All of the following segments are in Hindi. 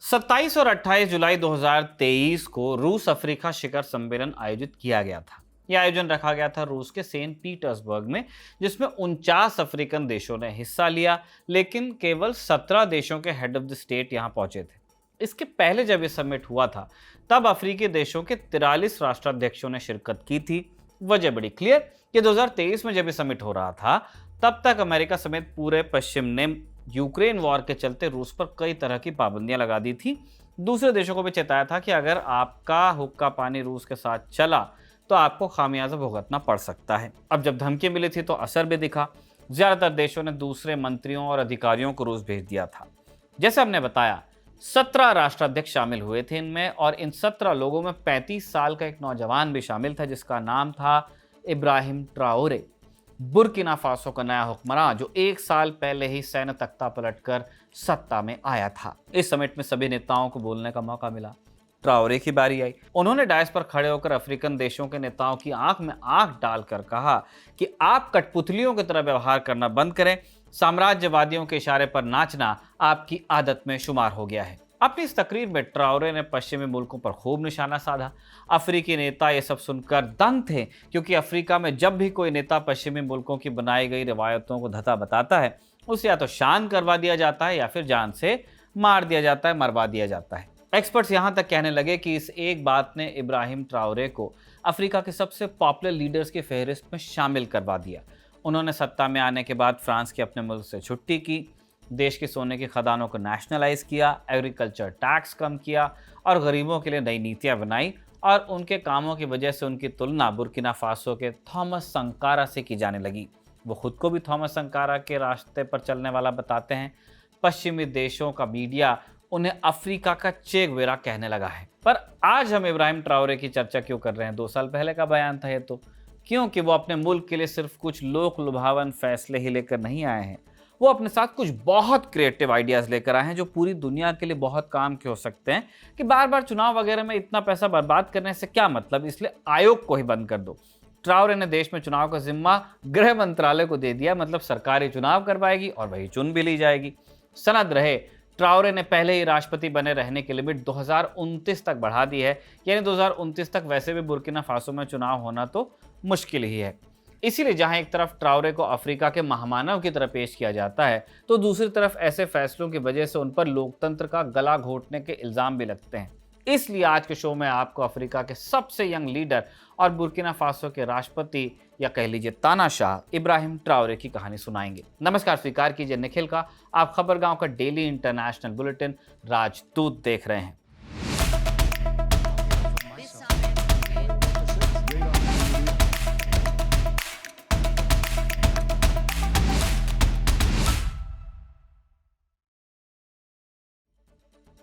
27 और 28 जुलाई 2023 को रूस अफ्रीका शिखर सम्मेलन आयोजित किया गया था। यह आयोजन रखा गया था रूस के सेंट पीटर्सबर्ग में, जिसमें 49 अफ्रीकन देशों ने हिस्सा लिया, लेकिन केवल 17 देशों के हेड ऑफ द स्टेट यहां पहुंचे थे। इसके पहले जब यह समिट हुआ था, तब अफ्रीकी देशों के 43 राष्ट्राध्यक्षों ने शिरकत की थी। वजह बड़ी क्लियर कि 2023 में जब यह समिट हो रहा था, तब तक अमेरिका समेत पूरे पश्चिम ने यूक्रेन वॉर के चलते रूस पर कई तरह की पाबंदियां लगा दी थी। दूसरे देशों को भी चेताया था कि अगर आपका हुक्का पानी रूस के साथ चला तो आपको खामियाजा भुगतना पड़ सकता है। अब जब धमकी मिली थी तो असर भी दिखा। ज्यादातर देशों ने दूसरे मंत्रियों और अधिकारियों को रूस भेज दिया था। जैसे हमने बताया, 17 राष्ट्राध्यक्ष शामिल हुए थे इनमें, और इन 17 लोगों में 35 साल का एक नौजवान भी शामिल था जिसका नाम था इब्राहिम ट्राओरे, बुर्किना फासो का नया हुक्मरान जो 1 साल पहले ही सैन्य तख्ता पलटकर सत्ता में आया था। इस समिट में सभी नेताओं को बोलने का मौका मिला। ट्राओरे की बारी आई। उन्होंने डायस पर खड़े होकर अफ्रीकन देशों के नेताओं की आंख में आंख डालकर कहा कि आप कठपुतलियों की तरह व्यवहार करना बंद करें। साम्राज्यवादियों के इशारे पर नाचना आपकी आदत में शुमार हो गया है। अपनी इस तकरीर में ट्राओरे ने पश्चिमी मुल्कों पर खूब निशाना साधा। अफ्रीकी नेता ये सब सुनकर दंग थे, क्योंकि अफ्रीका में जब भी कोई नेता पश्चिमी मुल्कों की बनाई गई रिवायतों को धता बताता है, उसे या तो शांत करवा दिया जाता है या फिर जान से मार दिया जाता है, मरवा दिया जाता है। एक्सपर्ट्स यहां तक कहने लगे कि इस एक बात ने इब्राहिम ट्राओरे को अफ्रीका के सबसे पॉपुलर लीडर्स की फहरिस्त में शामिल करवा दिया। उन्होंने सत्ता में आने के बाद फ्रांस की अपने मुल्क से छुट्टी की, देश की सोने की खदानों को नेशनलाइज किया, एग्रीकल्चर टैक्स कम किया और गरीबों के लिए नई नीतियां बनाई। और उनके कामों की वजह से उनकी तुलना बुर्किना फासो के थॉमस संकारा से की जाने लगी। वो खुद को भी थॉमस संकारा के रास्ते पर चलने वाला बताते हैं। पश्चिमी देशों का मीडिया उन्हें अफ्रीका का चे गुवेरा कहने लगा है। पर आज हम इब्राहिम ट्राओरे की चर्चा क्यों कर रहे हैं? 2 साल पहले का बयान था ये तो। क्योंकि वो अपने मुल्क के लिए सिर्फ कुछ लोक लुभावन फैसले ही लेकर नहीं आए हैं, वो अपने साथ कुछ बहुत क्रिएटिव आइडियाज लेकर आए हैं जो पूरी दुनिया के लिए बहुत काम के हो सकते हैं। कि बार बार चुनाव वगैरह में इतना पैसा बर्बाद करने से क्या मतलब, इसलिए आयोग को ही बंद कर दो। ट्राओरे ने देश में चुनाव का जिम्मा गृह मंत्रालय को दे दिया, मतलब सरकारी चुनाव करवाएगी और वही चुन भी ली जाएगी। सनद रहे, ट्राओरे ने पहले ही राष्ट्रपति बने रहने की लिमिट 2029 तक बढ़ा दी है, यानी 2029 तक वैसे भी बुर्किना फासो में चुनाव होना तो मुश्किल ही है। इसीलिए जहां एक तरफ ट्राओरे को अफ्रीका के महामानव की तरह पेश किया जाता है, तो दूसरी तरफ ऐसे फैसलों की वजह से उन पर लोकतंत्र का गला घोटने के इल्जाम भी लगते हैं। इसलिए आज के शो में आपको अफ्रीका के सबसे यंग लीडर और बुर्किना फासो के राष्ट्रपति, या कह लीजिए तानाशाह, इब्राहिम ट्राओरे की कहानी सुनाएंगे। नमस्कार, स्वीकार कीजिए निखिल का। आप खबरगांव का डेली इंटरनेशनल बुलेटिन राजदूत देख रहे हैं।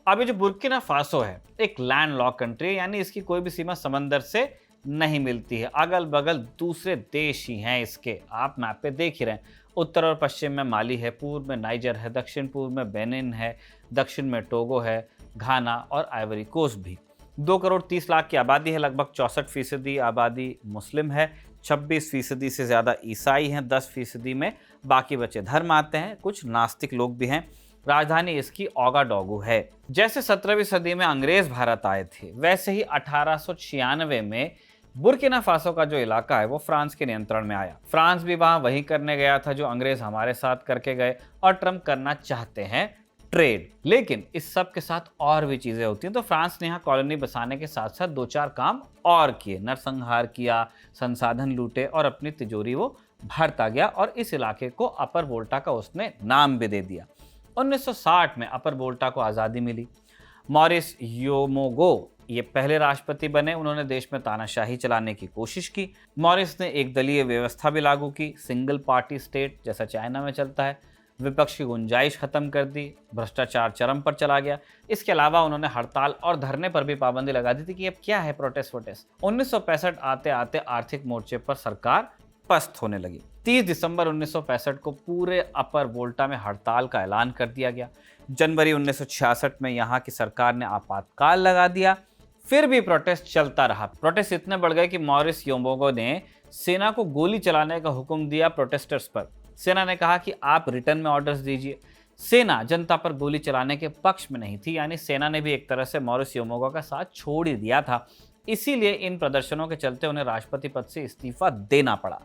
अभी जो बुर्किना फासो है, एक लैंड लॉक कंट्री है, यानी इसकी कोई भी सीमा समंदर से नहीं मिलती है। अगल बगल दूसरे देश ही हैं इसके, आप मैप पे देख ही रहे हैं। उत्तर और पश्चिम में माली है, पूर्व में नाइजर है, दक्षिण पूर्व में बेनिन है, दक्षिण में टोगो है, घाना और आइवरी कोस्ट भी। 2 करोड़ 30 लाख की आबादी है, लगभग 64% आबादी मुस्लिम है, 26% से ज़्यादा ईसाई हैं, 10% में बाकी बचे धर्म आते हैं, कुछ नास्तिक लोग भी हैं। राजधानी इसकी ओगाडोगु है। जैसे 17वीं सदी में अंग्रेज भारत आए थे, वैसे ही 1896 में बुर्किना फासो का जो इलाका है वो फ्रांस के नियंत्रण में आया। फ्रांस भी वहां वही करने गया था जो अंग्रेज हमारे साथ करके गए, और ट्रम्प करना चाहते हैं, ट्रेड। लेकिन इस सब के साथ और भी चीजें होती हैं। तो फ्रांस ने यहाँ कॉलोनी बसाने के साथ साथ 2-4 काम और किए। नरसंहार किया, संसाधन लूटे और अपनी तिजोरी वो भरता गया, और इस इलाके को अपर वोल्टा का उसने नाम भी दे दिया। 1960 में अपर वोल्टा को आज़ादी मिली। मॉरिस योमोगो ये पहले राष्ट्रपति बने। उन्होंने देश में तानाशाही चलाने की कोशिश की। मॉरिस ने एक दलीय व्यवस्था भी लागू की, सिंगल पार्टी स्टेट जैसा चाइना में चलता है। विपक्ष की गुंजाइश खत्म कर दी, भ्रष्टाचार चरम पर चला गया। इसके अलावा उन्होंने हड़ताल और धरने पर भी पाबंदी लगा दी थी कि अब क्या है प्रोटेस्ट वोटेस्ट। 1965 आते आते आर्थिक मोर्चे पर सरकार पस्त होने लगी। 30 दिसंबर 1965 को पूरे अपर वोल्टा में हड़ताल का ऐलान कर दिया गया। जनवरी 1966 में यहाँ की सरकार ने आपातकाल लगा दिया। फिर भी प्रोटेस्ट चलता रहा। प्रोटेस्ट इतने बढ़ गए कि मॉरिस योमोगो ने सेना को गोली चलाने का हुक्म दिया प्रोटेस्टर्स पर। सेना ने कहा कि आप रिटर्न में ऑर्डर्स दीजिए। सेना जनता पर गोली चलाने के पक्ष में नहीं थी, यानी सेना ने भी एक तरह से मॉरिस योमोगा का साथ छोड़ ही दिया था। इसीलिए इन प्रदर्शनों के चलते उन्हें राष्ट्रपति पद से इस्तीफा देना पड़ा।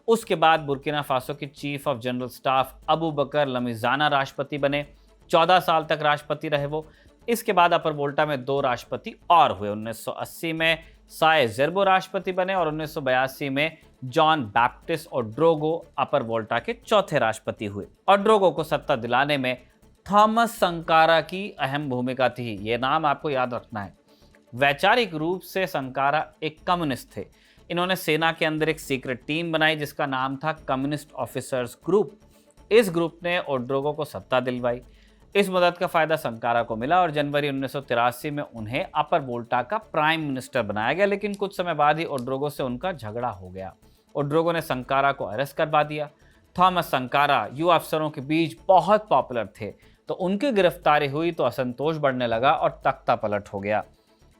उसके बाद बुर्किना फासो के chief of general staff Abu Bakar Lamizana राष्ट्रपति बने। 14 साल तक राष्ट्रपति रहे वो। इसके बाद अपर वोल्टा में 2 राष्ट्रपति और हुए। 1980 में साए जेर्बो राष्ट्रपति बने और 1982 में जॉन बैप्टिस्ट ओड्रोगो अपर वोल्टा के चौथे राष्ट्रपति हुए। ओड्रोगो को सत्ता दिलाने में थॉमस संकारा की अहम भूमिका थी। ये नाम आपको याद रखना है। वैचारिक रूप से संकारा एक कम्युनिस्ट थे। इन्होंने सेना के अंदर एक सीक्रेट टीम बनाई जिसका नाम था कम्युनिस्ट ऑफिसर्स ग्रुप। इस ग्रुप ने ओड्रोगो को सत्ता दिलवाई। इस मदद का फायदा संकारा को मिला और जनवरी 1983 में उन्हें अपर वोल्टा का प्राइम मिनिस्टर बनाया गया, लेकिन कुछ समय बाद ही ओड्रोगो से उनका झगड़ा हो गया। ओड्रोगो ने संकारा को अरेस्ट करवा दिया। थॉमस संकारा युवा अफसरों के बीच बहुत पॉपुलर थे, तो उनकी गिरफ्तारी हुई तो असंतोष बढ़ने लगा और तख्ता पलट हो गया।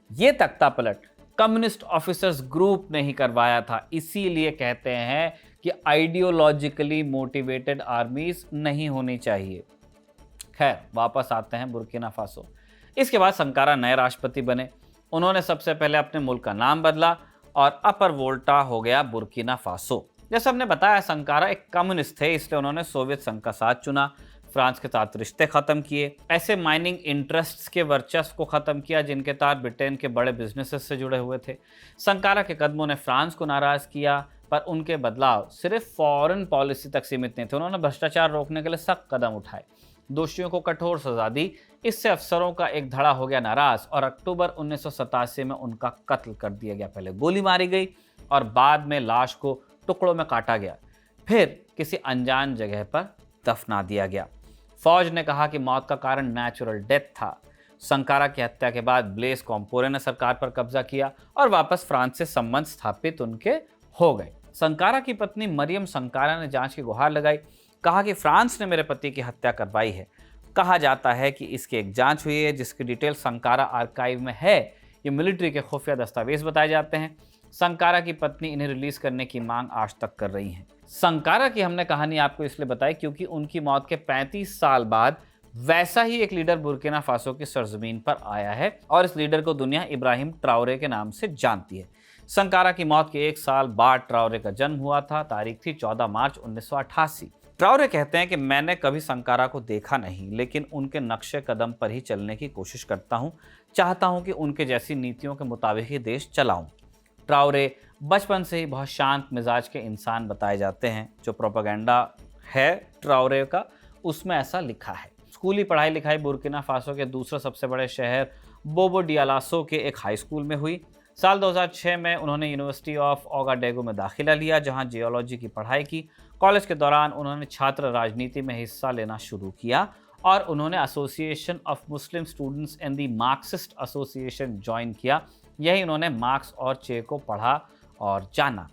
ये तख्ता पलट कम्युनिस्ट ऑफिसर्स ग्रुप ने ही करवाया था। इसीलिए कहते हैं कि आइडियोलॉजिकली मोटिवेटेड आर्मीज नहीं होनी चाहिए। खैर, वापस आते हैं बुर्किना फासो। इसके बाद संकारा नए राष्ट्रपति बने। उन्होंने सबसे पहले अपने मुल्क का नाम बदला और अपर वोल्टा हो गया बुर्किना फासो। जैसे हमने बताया, संकारा एक कम्युनिस्ट थे, इसलिए उन्होंने सोवियत संघ का साथ चुना, फ्रांस के साथ रिश्ते खत्म किए, ऐसे माइनिंग इंटरेस्ट्स के वर्चस्व को खत्म किया जिनके तार ब्रिटेन के बड़े बिजनेसेस से जुड़े हुए थे। संकारा के कदमों ने फ्रांस को नाराज किया, पर उनके बदलाव सिर्फ फॉरेन पॉलिसी तक सीमित नहीं थे। उन्होंने भ्रष्टाचार रोकने के लिए सख्त कदम उठाए, दोषियों को कठोर सजा दी। इससे अफसरों का एक धड़ा हो गया नाराज और अक्टूबर 1987 में उनका कत्ल कर दिया गया। पहले गोली मारी गई और बाद में लाश को टुकड़ों में काटा गया, फिर किसी अनजान जगह पर दफना दिया गया। फौज ने कहा कि मौत का कारण नेचुरल डेथ था। संकारा की हत्या के बाद ब्लेस कॉम्पोरे ने सरकार पर कब्जा किया और वापस फ्रांस से संबंध स्थापित उनके हो गए। संकारा की पत्नी मरियम संकारा ने जांच की गुहार लगाई, कहा कि फ्रांस ने मेरे पति की हत्या करवाई है। कहा जाता है कि इसकी एक जांच हुई है जिसकी डिटेल संकारा आर्काइव में है। ये मिलिट्री के खुफिया दस्तावेज बताए जाते हैं। संकारा की पत्नी इन्हें रिलीज करने की मांग आज तक कर रही हैं। संकारा की हमने कहानी आपको इसलिए बताई क्योंकि उनकी मौत के 35 साल बाद वैसा ही एक लीडर बुर्किना फासो की सरजमीन पर आया है और इस लीडर को दुनिया इब्राहिम ट्राओरे के नाम से जानती है। संकारा की मौत के 1 साल बाद ट्राओरे का जन्म हुआ था। तारीख थी 14 मार्च 1988। ट्राओरे कहते हैं कि मैंने कभी संकारा को देखा नहीं, लेकिन उनके नक्शे कदम पर ही चलने की कोशिश करता हूँ। चाहता हूँ कि उनके जैसी नीतियों के मुताबिक ही देश चलाऊं। ट्राओरे बचपन से ही बहुत शांत मिजाज के इंसान बताए जाते हैं। जो प्रोपेगेंडा है ट्राओरे का, उसमें ऐसा लिखा है। स्कूली पढ़ाई लिखाई बुर्किना फासो के दूसरे सबसे बड़े शहर बोबो डियालासो के एक हाई स्कूल में हुई। साल 2006 में उन्होंने यूनिवर्सिटी ऑफ ओगाडेगो में दाखिला लिया, जहां जियोलॉजी की पढ़ाई की। कॉलेज के दौरान उन्होंने छात्र राजनीति में हिस्सा लेना शुरू किया और उन्होंने association of Muslim students and the Marxist association join किया। यही उन्होंने मार्क्स और चे को पढ़ा और जाना।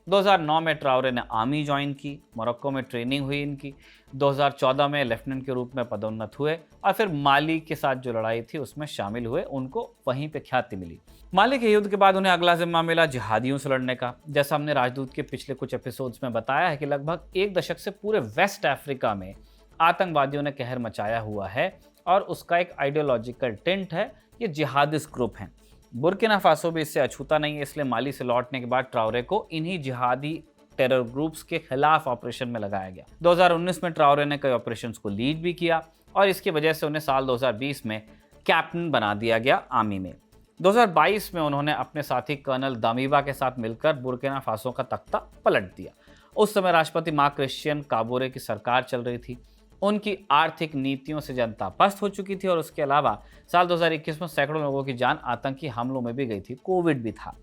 2009 में ट्राओरे ने आर्मी ज्वाइन की। मोरक्को में ट्रेनिंग हुई इनकी। 2014 में लेफ्टिनेंट के रूप में पदोन्नत हुए और फिर माली के साथ जो लड़ाई थी उसमें शामिल हुए। उनको वहीं पे ख्याति मिली। माली के युद्ध के बाद उन्हें अगला जिम्मा मिला जिहादियों से लड़ने का। जैसा हमने राजदूत के पिछले कुछ एपिसोड्स में बताया है कि लगभग 1 दशक से पूरे वेस्ट अफ्रीका में आतंकवादियों ने कहर मचाया हुआ है और उसका एक आइडियोलॉजिकल टिंट है। ये जिहादिस्ट ग्रुप हैं। बुर्किना फासो भी इससे अछूता नहीं है, इसलिए माली से लौटने के बाद ट्राओरे को इन्हीं जिहादी टेरर ग्रुप्स के खिलाफ ऑपरेशन में लगाया गया। 2019 में ट्राओरे ने कई ऑपरेशंस को लीड भी किया और इसकी वजह से उन्हें साल 2020 में कैप्टन बना दिया गया आर्मी में। 2022 में उन्होंने अपने साथी कर्नल दामिबा के साथ मिलकर बुर्किना फासो का तख्ता पलट दिया। उस समय राष्ट्रपति मार्क क्रिश्चियन काबोरे की सरकार चल रही थी। उनकी आर्थिक नीतियों से जनता पस्त हो चुकी थी और उसके अलावा साल 2021 में सैकड़ों लोगों की जान आतंकी हमलों में भी गई थी। कोविड भी था।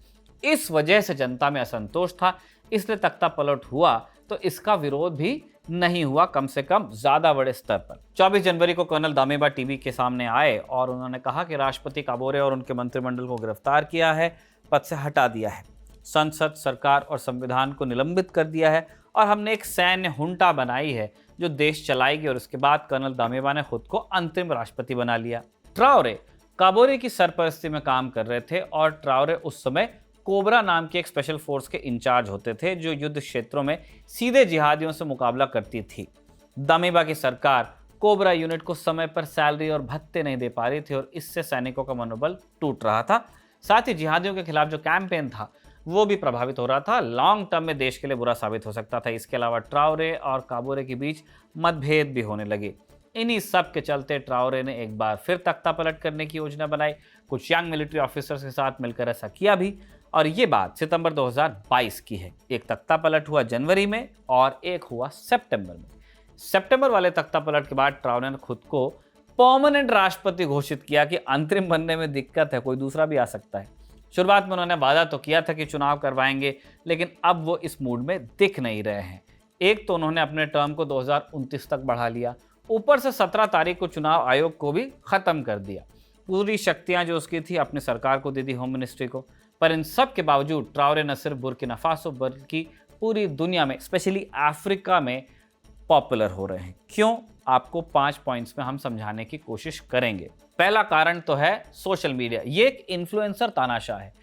इस वजह से जनता में असंतोष था, इसलिए तख्ता पलट हुआ। तो इसका विरोध भी नहीं हुआ, कम से कम ज्यादा बड़े स्तर पर। 24 जनवरी को कर्नल दामिबा टीवी के सामने आए और उन्होंने कहा कि राष्ट्रपति काबोरे और उनके मंत्रिमंडल को गिरफ्तार किया है, पद से हटा दिया है, संसद, सरकार और संविधान को निलंबित कर दिया है और हमने एक सैन्य हुंटा बनाई है जो देश चलाएगी। और उसके बाद कर्नल दामिबा ने खुद को अंतरिम राष्ट्रपति बना लिया। ट्राओरे काबोरे की सरपरस्ती में काम कर रहे थे और ट्राओरे उस समय कोबरा नाम की एक स्पेशल फोर्स के इंचार्ज होते थे जो युद्ध क्षेत्रों में सीधे जिहादियों से मुकाबला करती थी। दामिबा की सरकार कोबरा यूनिट को समय पर सैलरी और भत्ते नहीं दे पा रही थी और इससे सैनिकों का मनोबल टूट रहा था। साथ ही जिहादियों के खिलाफ जो कैंपेन था वो भी प्रभावित हो रहा था, लॉन्ग टर्म में देश के लिए बुरा साबित हो सकता था। इसके अलावा ट्राओरे और काबोरे के बीच मतभेद भी होने लगे। इन्हीं सब के चलते ट्राओरे ने एक बार फिर तख्ता पलट करने की योजना बनाई। कुछ यंग मिलिट्री ऑफिसर्स के साथ मिलकर ऐसा किया भी, और ये बात सितंबर 2022 की है। एक तख्ता पलट हुआ जनवरी में और एक हुआ सितंबर में। सितंबर वाले तख्ता पलट के बाद ट्राओरे ने खुद को परमानेंट राष्ट्रपति घोषित किया कि अंतरिम बनने में दिक्कत है, कोई दूसरा भी आ सकता है। शुरुआत में उन्होंने वादा तो किया था कि चुनाव करवाएंगे, लेकिन अब वो इस मूड में दिख नहीं रहे हैं। एक तो उन्होंने अपने टर्म को 2029 तक बढ़ा लिया, ऊपर से 17 तारीख को चुनाव आयोग को भी खत्म कर दिया। पूरी शक्तियां जो उसकी थी अपनी सरकार को दे दी, होम मिनिस्ट्री को। पर इन सब के बावजूद ट्राओरे न सिर्फ बुर्किना फासो बल्कि पूरी दुनिया में, स्पेशली अफ्रीका में पॉपुलर हो रहे हैं। क्यों? आपको 5 पॉइंट्स में हम समझाने की कोशिश करेंगे। पहला कारण तो है सोशल मीडिया। ये एक इन्फ्लुएंसर तानाशाह है।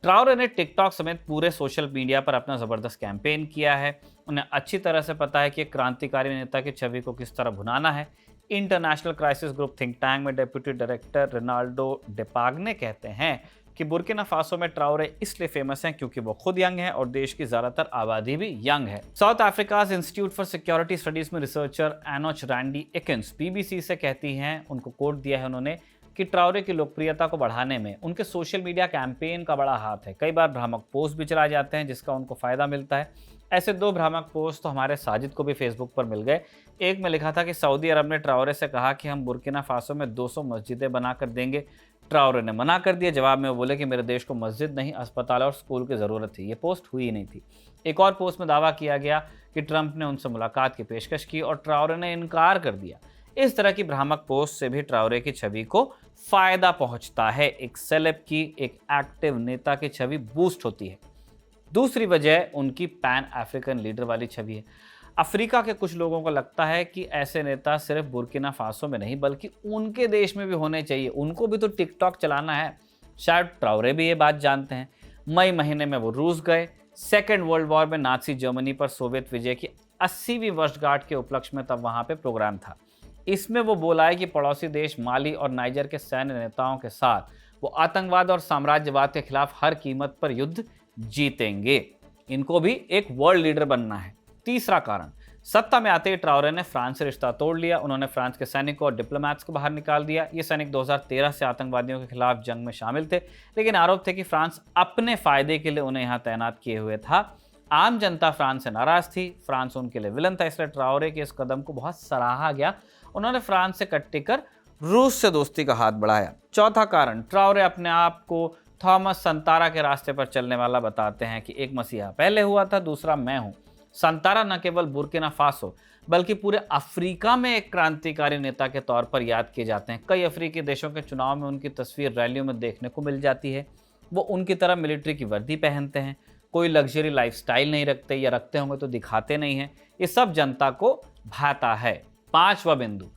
ट्राओरे ने टिकटॉक समेत पूरे सोशल मीडिया पर अपना जबरदस्त कैंपेन किया है। उन्हें अच्छी तरह से पता है कि एक क्रांतिकारी नेता की छवि को किस तरह भुनाना है। International crisis group think tank में डेप्यूटी डायरेक्टर रिनाल्डो डेपाग्ने कहते हैं कि बुर्किना फासो में ट्राओरे इसलिए फेमस हैं क्योंकि वो खुद यंग है और देश की ज्यादातर आबादी भी यंग है। South Africa's institute for security studies में रिसर्चर एनोच रैंडी एकन्स बीबीसी से कहती हैं, उनको कोट दिया है उन्होंने, कि ट्राओरे की लोकप्रियता को बढ़ाने में उनके सोशल मीडिया कैंपेन का बड़ा हाथ है। कई बार भ्रामक पोस्ट भी चलाए जाते हैं जिसका उनको फायदा मिलता है। ऐसे 2 भ्रामक पोस्ट तो हमारे साजिद को भी फेसबुक पर मिल गए। एक में लिखा था कि सऊदी अरब ने ट्राओरे से कहा कि हम बुर्किना फासो में 200 मस्जिदें बनाकर देंगे। ट्राओरे ने मना कर दिया। जवाब में वो बोले कि मेरे देश को मस्जिद नहीं, अस्पताल और स्कूल की ज़रूरत थी। ये पोस्ट हुई नहीं थी। एक और पोस्ट में दावा किया गया कि ट्रंप ने उनसे मुलाकात की पेशकश की और ट्राओरे ने इनकार कर दिया। इस तरह की भ्रामक पोस्ट से भी ट्राओरे की छवि को फायदा पहुंचता है। एक सेलेब की, एक एक्टिव नेता की छवि बूस्ट होती है। दूसरी वजह उनकी पैन अफ्रीकन लीडर वाली छवि है। अफ्रीका के कुछ लोगों को लगता है कि ऐसे नेता सिर्फ बुर्किना फासो में नहीं बल्कि उनके देश में भी होने चाहिए। उनको भी तो टिकटॉक चलाना है। शायद ट्राओरे भी ये बात जानते हैं। मई महीने में वो रूस गए। सेकेंड वर्ल्ड वॉर में नाजी जर्मनी पर सोवियत विजय की 80वीं वर्षगांठ के उपलक्ष्य में तब वहाँ पे प्रोग्राम था। इसमें वो बोला है कि पड़ोसी देश माली और नाइजर के सैन्य नेताओं के साथ वो आतंकवाद और साम्राज्यवाद के खिलाफ हर कीमत पर युद्ध जीतेंगे। इनको भी एक वर्ल्ड लीडर बनना है। तीसरा कारण, सत्ता में आते ही ट्राओरे ने फ्रांस से रिश्ता तोड़ लिया। उन्होंने फ्रांस के सैनिकों और डिप्लोमैट्स को बाहर निकाल दिया। ये सैनिक 2013 से आतंकवादियों के खिलाफ जंग में शामिल थे, लेकिन आरोप थे कि फ्रांस अपने फायदे के लिए उन्हें यहाँ तैनात किए हुए था। आम जनता फ्रांस से नाराज थी। फ्रांस उनके लिए विलन था, इसलिए ट्राओरे के इस कदम को बहुत सराहा गया। उन्होंने फ्रांस से कट्टी कर रूस से दोस्ती का हाथ बढ़ाया। चौथा कारण, ट्राओरे अपने आप को थॉमस संतारा के रास्ते पर चलने वाला बताते हैं कि एक मसीहा पहले हुआ था, दूसरा मैं हूं। संतारा न केवल बुर्किना फासो बल्कि पूरे अफ्रीका में एक क्रांतिकारी नेता के तौर पर याद किए जाते हैं। कई अफ्रीकी देशों के चुनाव में उनकी तस्वीर रैलियों में देखने को मिल जाती है। वो उनकी तरह मिलिट्री की वर्दी पहनते हैं, कोई लग्जरी लाइफस्टाइल नहीं रखते, या रखते होंगे तो दिखाते नहीं हैं। ये सब जनता को भाता है। पांचवा बिंदु,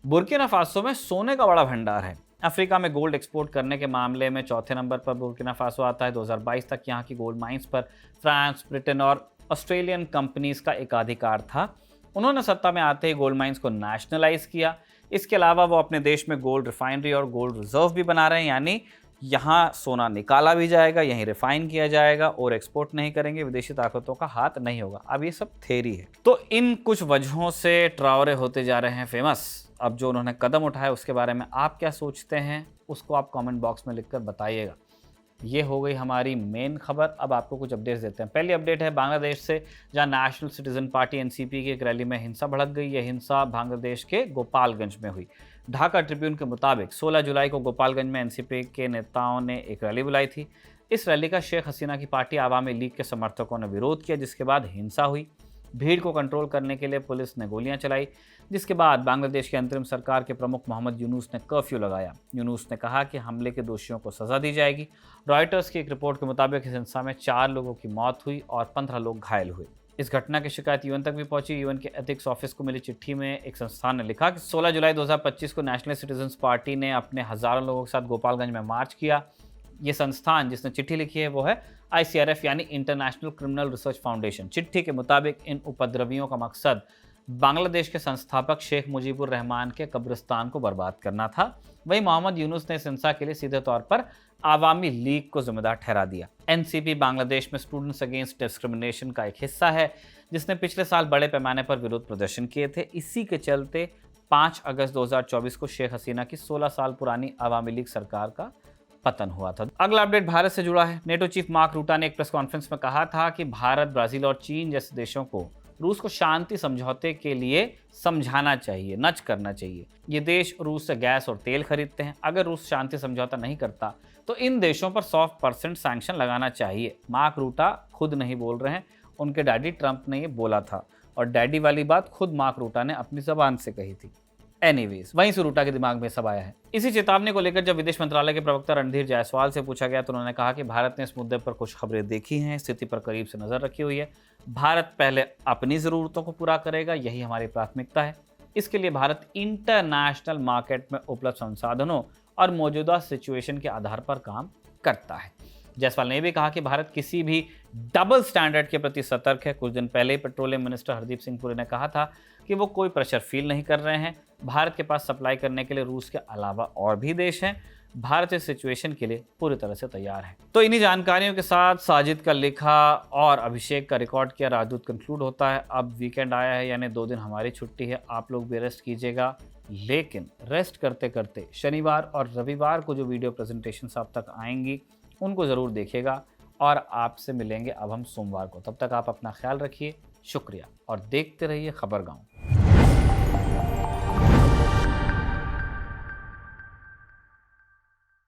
बुर्किना फासो में सोने का बड़ा भंडार है। अफ्रीका में गोल्ड एक्सपोर्ट करने के मामले में चौथे नंबर पर बुर्किना फासो आता है। 2022 तक यहाँ की गोल्ड माइंस पर फ्रांस, ब्रिटेन और ऑस्ट्रेलियन कंपनीज का एकाधिकार था। उन्होंने सत्ता में आते ही गोल्ड माइंस को नेशनलाइज किया। इसके अलावा वो अपने देश में गोल्ड रिफाइनरी और गोल्ड रिजर्व भी बना रहे हैं, यानी यहाँ सोना निकाला भी जाएगा, यहीं रिफाइन किया जाएगा और एक्सपोर्ट नहीं करेंगे, विदेशी ताकतों का हाथ नहीं होगा। अब ये सब थ्योरी है। तो इन कुछ वजहों से ट्राओरे होते जा रहे हैं फेमस। अब जो उन्होंने कदम उठाया उसके बारे में आप क्या सोचते हैं, उसको आप कमेंट बॉक्स में लिखकर बताइएगा। ये हो गई हमारी मेन खबर। अब आपको कुछ अपडेट्स देते हैं। पहली अपडेट है बांग्लादेश से, जहां नेशनल सिटीजन पार्टी एनसीपी की एक रैली में हिंसा भड़क गई। यह हिंसा बांग्लादेश के गोपालगंज में हुई। ढाका ट्रिब्यून के मुताबिक 16 जुलाई को गोपालगंज में एनसीपी के नेताओं ने एक रैली बुलाई थी। इस रैली का शेख हसीना की पार्टी आवामी लीग के समर्थकों ने विरोध किया, जिसके बाद हिंसा हुई। भीड़ को कंट्रोल करने के लिए पुलिस ने गोलियां चलाई, जिसके बाद बांग्लादेश की अंतरिम सरकार के प्रमुख मोहम्मद यूनुस ने कर्फ्यू लगाया। यूनुस ने कहा कि हमले के दोषियों को सजा दी जाएगी। रॉयटर्स की एक रिपोर्ट के मुताबिक इस हिंसा में 4 लोगों की मौत हुई और 15 लोग घायल हुए। इस घटना की शिकायत यूएन तक भी पहुंची। यूएन के एथिक्स ऑफिस को मिली चिट्ठी में एक संस्थान ने लिखा कि 16 जुलाई 2025 को नेशनल सिटीजन्स पार्टी ने अपने हजारों लोगों के साथ गोपालगंज में मार्च किया। ये संस्थान जिसने चिट्ठी लिखी है वो है ICRF यानी इंटरनेशनल क्रिमिनल रिसर्च फाउंडेशन। चिट्ठी के मुताबिक इन उपद्रवियों का मकसद बांग्लादेश के संस्थापक शेख मुजीबुर रहमान के कब्रिस्तान को बर्बाद करना था। वहीं मोहम्मद यूनुस ने इस हिंसा के लिए सीधे तौर पर आवामी लीग को जिम्मेदार ठहरा दिया। एनसीपी बांग्लादेश में स्टूडेंट्स अगेंस्ट डिस्क्रिमिनेशन का एक हिस्सा है, जिसने पिछले साल बड़े पैमाने पर विरोध प्रदर्शन किए थे। इसी के चलते 5 अगस्त 2024 को शेख हसीना की 16 साल पुरानी आवामी लीग सरकार का पतन हुआ था। अगला अपडेट भारत से जुड़ा है। नेटो चीफ मार्क रूटा ने एक प्रेस कॉन्फ्रेंस में कहा था कि भारत, ब्राजील और चीन जैसे देशों को रूस को शांति समझौते के लिए समझाना चाहिए, नच करना चाहिए। ये देश रूस से गैस और तेल खरीदते हैं। अगर रूस शांति समझौता नहीं करता तो इन देशों पर 100% सैंक्शन लगाना चाहिए। मार्क रूटा खुद नहीं बोल रहे हैं, उनके डैडी ट्रंप ने ये बोला था, और डैडी वाली बात खुद मार्क रूटा ने अपनी जबान से कही थी। एनीवेज, वहीं से रूटा के दिमाग में सब आया है। इसी चेतावनी को लेकर जब विदेश मंत्रालय के प्रवक्ता रणधीर जायसवाल से पूछा गया तो उन्होंने कहा कि भारत ने इस मुद्दे पर कुछ खबरें देखी हैं, स्थिति पर करीब से नजर रखी हुई है। भारत पहले अपनी ज़रूरतों को पूरा करेगा, यही हमारी प्राथमिकता है। इसके लिए भारत इंटरनेशनल मार्केट में उपलब्ध संसाधनों और मौजूदा सिचुएशन के आधार पर काम करता है। जायसवाल ने भी कहा कि भारत किसी भी डबल स्टैंडर्ड के प्रति सतर्क है। कुछ दिन पहले पेट्रोलियम मिनिस्टर हरदीप सिंह पुरी ने कहा था कि वो कोई प्रेशर फील नहीं कर रहे हैं। भारत के पास सप्लाई करने के लिए रूस के अलावा और भी देश हैं। भारत इस सिचुएशन के लिए पूरी तरह से तैयार है। तो इन्हीं जानकारियों के साथ साजिद का लिखा और अभिषेक का रिकॉर्ड किया राजदूत कंक्लूड होता है। अब वीकेंड आया है, यानी 2 दिन हमारी छुट्टी है। आप लोग भी रेस्ट कीजिएगा, लेकिन रेस्ट करते करते शनिवार और रविवार को जो वीडियो प्रेजेंटेशन आप तक आएंगी उनको ज़रूर देखिएगा, और आपसे मिलेंगे अब हम सोमवार को। तब तक आप अपना ख्याल रखिए। शुक्रिया, और देखते रहिए खबरगांव।